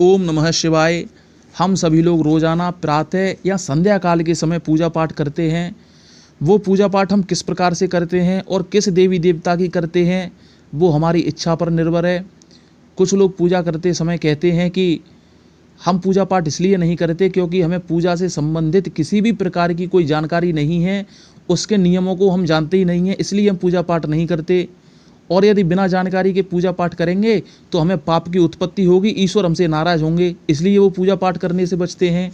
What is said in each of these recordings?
ओम नमः शिवाय। हम सभी लोग रोजाना प्रातः या संध्या काल के समय पूजा पाठ करते हैं। वो पूजा पाठ हम किस प्रकार से करते हैं और किस देवी देवता की करते हैं वो हमारी इच्छा पर निर्भर है। कुछ लोग पूजा करते समय कहते हैं कि हम पूजा पाठ इसलिए नहीं करते क्योंकि हमें पूजा से संबंधित किसी भी प्रकार की कोई जानकारी नहीं है, उसके नियमों को हम जानते ही नहीं हैं, इसलिए हम पूजा पाठ नहीं करते। और यदि बिना जानकारी के पूजा पाठ करेंगे तो हमें पाप की उत्पत्ति होगी, ईश्वर हमसे नाराज़ होंगे, इसलिए वो पूजा पाठ करने से बचते हैं।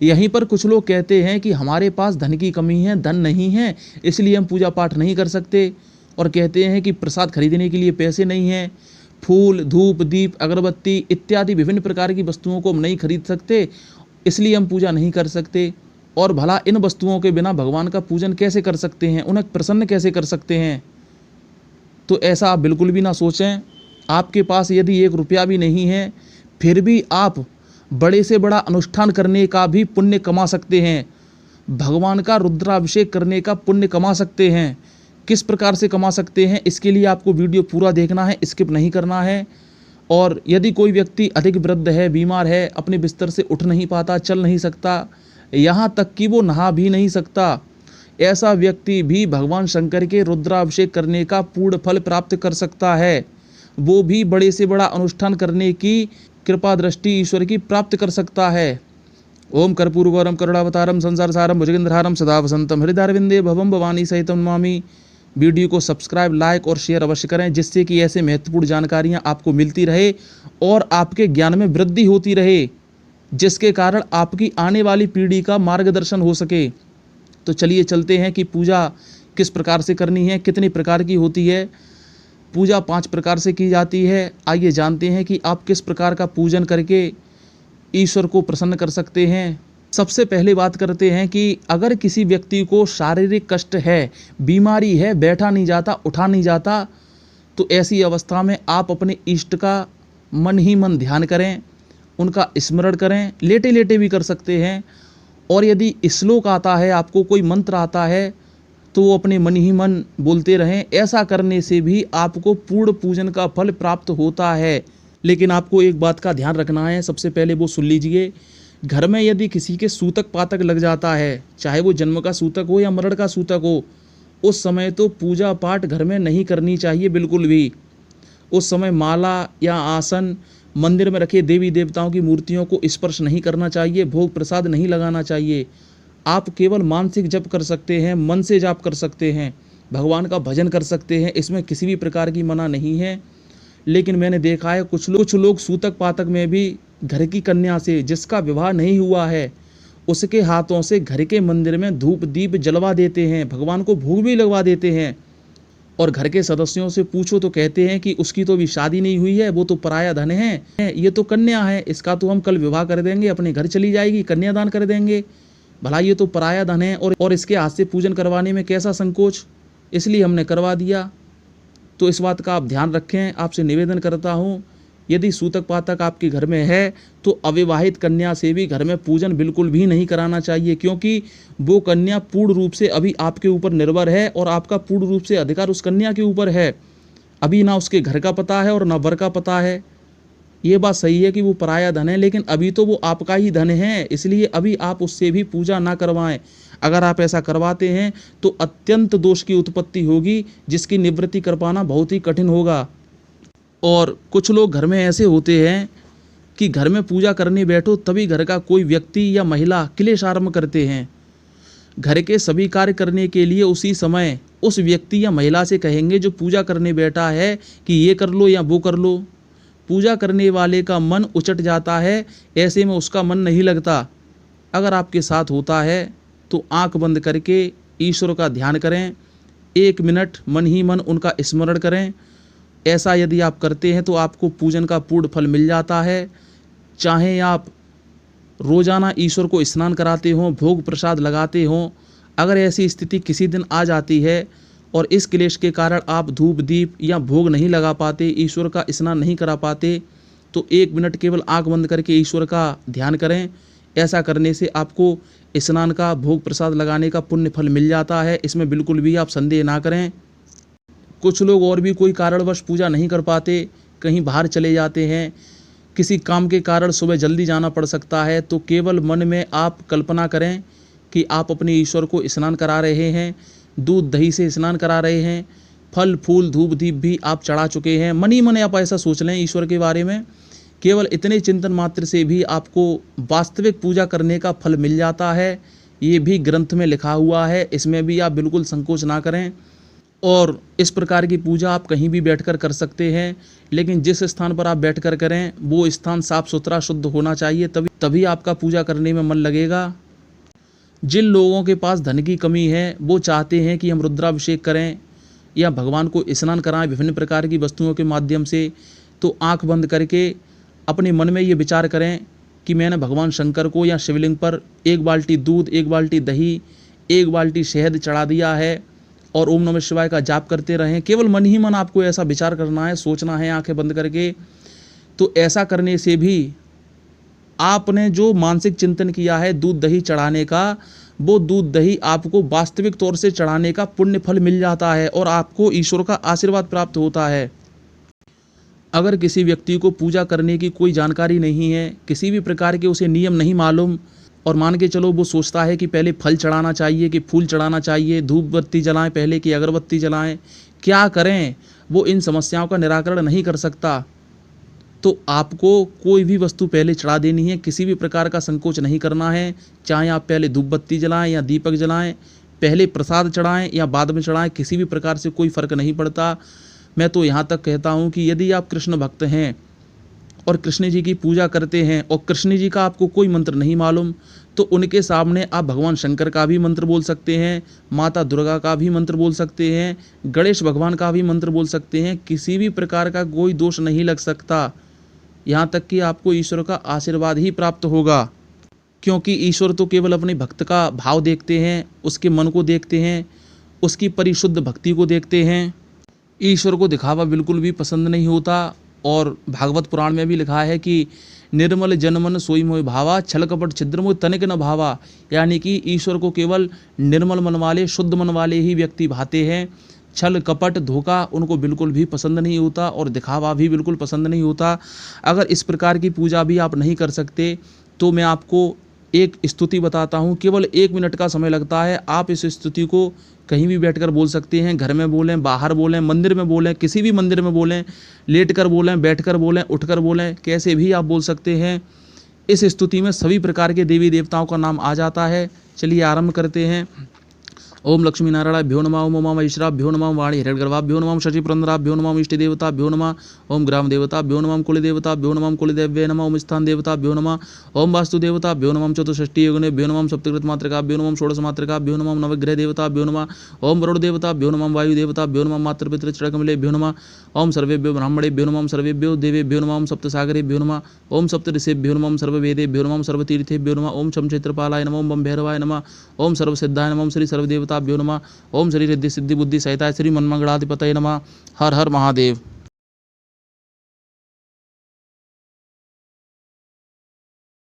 यहीं पर कुछ लोग कहते हैं कि हमारे पास धन की कमी है, धन नहीं है, इसलिए हम पूजा पाठ नहीं कर सकते। और कहते हैं कि प्रसाद खरीदने के लिए पैसे नहीं हैं, फूल, धूप, दीप, अगरबत्ती इत्यादि विभिन्न प्रकार की वस्तुओं को हम नहीं खरीद सकते, इसलिए हम पूजा नहीं कर सकते। और भला इन वस्तुओं के बिना भगवान का पूजन कैसे कर सकते हैं, उन्हें प्रसन्न कैसे कर सकते हैं? तो ऐसा आप बिल्कुल भी ना सोचें। आपके पास यदि 1 रुपया भी नहीं है फिर भी आप बड़े से बड़ा अनुष्ठान करने का भी पुण्य कमा सकते हैं, भगवान का रुद्राभिषेक करने का पुण्य कमा सकते हैं। किस प्रकार से कमा सकते हैं, इसके लिए आपको वीडियो पूरा देखना है, स्किप नहीं करना है। और यदि कोई व्यक्ति अधिक वृद्ध है, बीमार है, अपने बिस्तर से उठ नहीं पाता, चल नहीं सकता, यहाँ तक कि वो नहा भी नहीं सकता, ऐसा व्यक्ति भी भगवान शंकर के रुद्राभिषेक करने का पूर्ण फल प्राप्त कर सकता है। वो भी बड़े से बड़ा अनुष्ठान करने की कृपा दृष्टि ईश्वर की प्राप्त कर सकता है। ओम कर्पूरगौरम करुणावतारम संसार सारम भुजगेंद्रहारम सदा वसंतम हृदयारविंदे भवम भवानी सहितम नमामि। वीडियो को सब्सक्राइब, लाइक और शेयर अवश्य करें, जिससे कि ऐसे महत्वपूर्ण जानकारियाँ आपको मिलती रहे और आपके ज्ञान में वृद्धि होती रहे, जिसके कारण आपकी आने वाली पीढ़ी का मार्गदर्शन हो सके। तो चलिए चलते हैं कि पूजा किस प्रकार से करनी है, कितनी प्रकार की होती है। पूजा 5 प्रकार से की जाती है। आइए जानते हैं कि आप किस प्रकार का पूजन करके ईश्वर को प्रसन्न कर सकते हैं। सबसे पहले बात करते हैं कि अगर किसी व्यक्ति को शारीरिक कष्ट है, बीमारी है, बैठा नहीं जाता, उठा नहीं जाता, तो ऐसी अवस्था में आप अपने इष्ट का मन ही मन ध्यान करें, उनका स्मरण करें, लेटे लेटे भी कर सकते हैं। और यदि श्लोक आता है, आपको कोई मंत्र आता है, तो वो अपने मन ही मन बोलते रहें। ऐसा करने से भी आपको पूर्ण पूजन का फल प्राप्त होता है। लेकिन आपको एक बात का ध्यान रखना है, सबसे पहले वो सुन लीजिए। घर में यदि किसी के सूतक पातक लग जाता है, चाहे वो जन्म का सूतक हो या मरण का सूतक हो, उस समय तो पूजा पाठ घर में नहीं करनी चाहिए बिल्कुल भी। उस समय माला या आसन, मंदिर में रखे देवी देवताओं की मूर्तियों को स्पर्श नहीं करना चाहिए, भोग प्रसाद नहीं लगाना चाहिए। आप केवल मानसिक जप कर सकते हैं, मन से जाप कर सकते हैं, भगवान का भजन कर सकते हैं, इसमें किसी भी प्रकार की मना नहीं है। लेकिन मैंने देखा है कुछ लोग सूतक पातक में भी घर की कन्या से, जिसका विवाह नहीं हुआ है, उसके हाथों से घर के मंदिर में धूप दीप जलवा देते हैं, भगवान को भोग भी लगवा देते हैं। और घर के सदस्यों से पूछो तो कहते हैं कि उसकी तो अभी शादी नहीं हुई है, वो तो पराया धन है, ये तो कन्या है, इसका तो हम कल विवाह कर देंगे, अपने घर चली जाएगी, कन्यादान कर देंगे। भला ये तो पराया धन है और इसके हाथ से पूजन करवाने में कैसा संकोच, इसलिए हमने करवा दिया। तो इस बात का आप ध्यान रखें। आपसे निवेदन करता हूँ, यदि सूतक पातक आपके घर में है तो अविवाहित कन्या से भी घर में पूजन बिल्कुल भी नहीं कराना चाहिए, क्योंकि वो कन्या पूर्ण रूप से अभी आपके ऊपर निर्भर है और आपका पूर्ण रूप से अधिकार उस कन्या के ऊपर है। अभी ना उसके घर का पता है और ना वर का पता है। ये बात सही है कि वो पराया धन है, लेकिन अभी तो वो आपका ही धन है, इसलिए अभी आप उससे भी पूजा ना करवाएं। अगर आप ऐसा करवाते हैं तो अत्यंत दोष की उत्पत्ति होगी, जिसकी निवृत्ति कर पाना बहुत ही कठिन होगा। और कुछ लोग घर में ऐसे होते हैं कि घर में पूजा करने बैठो तभी घर का कोई व्यक्ति या महिला क्लेश आरंभ करते हैं। घर के सभी कार्य करने के लिए उसी समय उस व्यक्ति या महिला से कहेंगे जो पूजा करने बैठा है कि ये कर लो या वो कर लो। पूजा करने वाले का मन उचट जाता है, ऐसे में उसका मन नहीं लगता। अगर आपके साथ होता है तो आंख बंद करके ईश्वर का ध्यान करें, 1 मिनट मन ही मन उनका स्मरण करें। ऐसा यदि आप करते हैं तो आपको पूजन का पूर्ण फल मिल जाता है। चाहे आप रोज़ाना ईश्वर को स्नान कराते हों, भोग प्रसाद लगाते हों, अगर ऐसी स्थिति किसी दिन आ जाती है और इस क्लेश के कारण आप धूप दीप या भोग नहीं लगा पाते, ईश्वर का स्नान नहीं करा पाते, तो 1 मिनट केवल आंख बंद करके ईश्वर का ध्यान करें। ऐसा करने से आपको स्नान का, भोग प्रसाद लगाने का पुण्य फल मिल जाता है, इसमें बिल्कुल भी आप संदेह ना करें। कुछ लोग और भी कोई कारणवश पूजा नहीं कर पाते, कहीं बाहर चले जाते हैं, किसी काम के कारण सुबह जल्दी जाना पड़ सकता है, तो केवल मन में आप कल्पना करें कि आप अपने ईश्वर को स्नान करा रहे हैं, दूध दही से स्नान करा रहे हैं, फल फूल धूप दीप भी आप चढ़ा चुके हैं। मन ही मन आप ऐसा सोच लें ईश्वर के बारे में। केवल इतने चिंतन मात्र से भी आपको वास्तविक पूजा करने का फल मिल जाता है। ये भी ग्रंथ में लिखा हुआ है, इसमें भी आप बिल्कुल संकोच ना करें। और इस प्रकार की पूजा आप कहीं भी बैठकर कर सकते हैं, लेकिन जिस स्थान पर आप बैठकर करें वो स्थान साफ सुथरा शुद्ध होना चाहिए, तभी आपका पूजा करने में मन लगेगा। जिन लोगों के पास धन की कमी है, वो चाहते हैं कि हम रुद्राभिषेक करें या भगवान को स्नान कराएं विभिन्न प्रकार की वस्तुओं के माध्यम से, तो आंख बंद करके अपने मन में ये विचार करें कि मैंने भगवान शंकर को या शिवलिंग पर 1 बाल्टी दूध, 1 बाल्टी दही, 1 बाल्टी शहद चढ़ा दिया है, और ओम नमः शिवाय का जाप करते रहें। केवल मन ही मन आपको ऐसा विचार करना है, सोचना है आंखें बंद करके। तो ऐसा करने से भी आपने जो मानसिक चिंतन किया है दूध दही चढ़ाने का, वो दूध दही आपको वास्तविक तौर से चढ़ाने का पुण्य फल मिल जाता है और आपको ईश्वर का आशीर्वाद प्राप्त होता है। अगर किसी व्यक्ति को पूजा करने की कोई जानकारी नहीं है, किसी भी प्रकार के उसे नियम नहीं मालूम, और मान के चलो वो सोचता है कि पहले फल चढ़ाना चाहिए कि फूल चढ़ाना चाहिए, धूप बत्ती जलाएं पहले कि अगरबत्ती जलाएं, क्या करें, वो इन समस्याओं का निराकरण नहीं कर सकता। तो आपको कोई भी वस्तु पहले चढ़ा देनी है, किसी भी प्रकार का संकोच नहीं करना है। चाहे आप पहले धूप बत्ती जलाएं या दीपक जलाएं, पहले प्रसाद चढ़ाएं या बाद में चढ़ाएं, किसी भी प्रकार से कोई फ़र्क नहीं पड़ता। मैं तो यहाँ तक कहता हूँ कि यदि आप कृष्ण भक्त हैं और कृष्ण जी की पूजा करते हैं और कृष्ण जी का आपको कोई मंत्र नहीं मालूम, तो उनके सामने आप भगवान शंकर का भी मंत्र बोल सकते हैं, माता दुर्गा का भी मंत्र बोल सकते हैं, गणेश भगवान का भी मंत्र बोल सकते हैं। किसी भी प्रकार का कोई दोष नहीं लग सकता, यहाँ तक कि आपको ईश्वर का आशीर्वाद ही प्राप्त होगा। क्योंकि ईश्वर तो केवल अपने भक्त का भाव देखते हैं, उसके मन को देखते हैं, उसकी परिशुद्ध भक्ति को देखते हैं। ईश्वर को दिखावा बिल्कुल भी पसंद नहीं होता। और भागवत पुराण में भी लिखा है कि निर्मल जनमन सोई मोहि भावा, छल कपट छिद्र मोहि तनिक न भावा। यानी कि ईश्वर को केवल निर्मल मन वाले, शुद्ध मन वाले ही व्यक्ति भाते हैं। छल कपट धोखा उनको बिल्कुल भी पसंद नहीं होता और दिखावा भी बिल्कुल पसंद नहीं होता। अगर इस प्रकार की पूजा भी आप नहीं कर सकते, तो मैं आपको एक स्तुति बताता हूँ, केवल 1 मिनट का समय लगता है। आप इस स्तुति को कहीं भी बैठकर बोल सकते हैं, घर में बोलें, बाहर बोलें, मंदिर में बोलें, किसी भी मंदिर में बोलें, लेटकर बोलें, बैठकर बोलें, उठकर बोलें, कैसे भी आप बोल सकते हैं। इस स्तुति में सभी प्रकार के देवी देवताओं का नाम आ जाता है। चलिए आरंभ करते हैं। ओम लक्ष्मी नारायणाभ्यो नमः, ओम उमामहेश्वराभ्यो नमः, ओम वाणी हिरण्यगर्भाभ्यो नमः, ओम शशिपुरंदराभ्यो नमः, ओम इष्ट देवताभ्यो नमः, ओम ग्राम देवताभ्यो नमः, ओम कुल देवताभ्यो नमः, ओम कुलदेव्ये नमः, ओम स्थान देवताभ्यो नमः, ओम वास्तु देवताभ्यो नमः, ओम चतुष्षष्टि योगिनेभ्यो नमः, ओम सप्तकृत मात्रकाभ्यो नमः, ओम षोडश मात्रकाभ्यो नमः, ओम नवग्रह देवताभ्यो नमः, ओम वरुण देवताभ्यो नमः, ओम वायु देवताभ्यो नमः, मातृपितृ चरणकमलेभ्यो नमः, ओम सर्वेभ्यो ब्राह्मणेभ्यो नमः, ओम सर्वेभ्यो देवेभ्यो नमः, ओम सप्तसागरेभ्यो नमः, ओम सप्तऋषिभ्यो नमः, ओम सर्ववेदेभ्यो नमः, ओम सर्वतीर्थेभ्यो नमः, ओम शम क्षेत्रपालाय नमः, ओम बम भैरवाय नमः, ओम सर्वसिद्धाय नमः, ओम श्री सर्वदेवताभ्यो नमः, ओम श्री रिद्धि सिद्धि बुद्धि सहिताय श्री मनमंगलाधिपतये नमः। हर हर महादेव।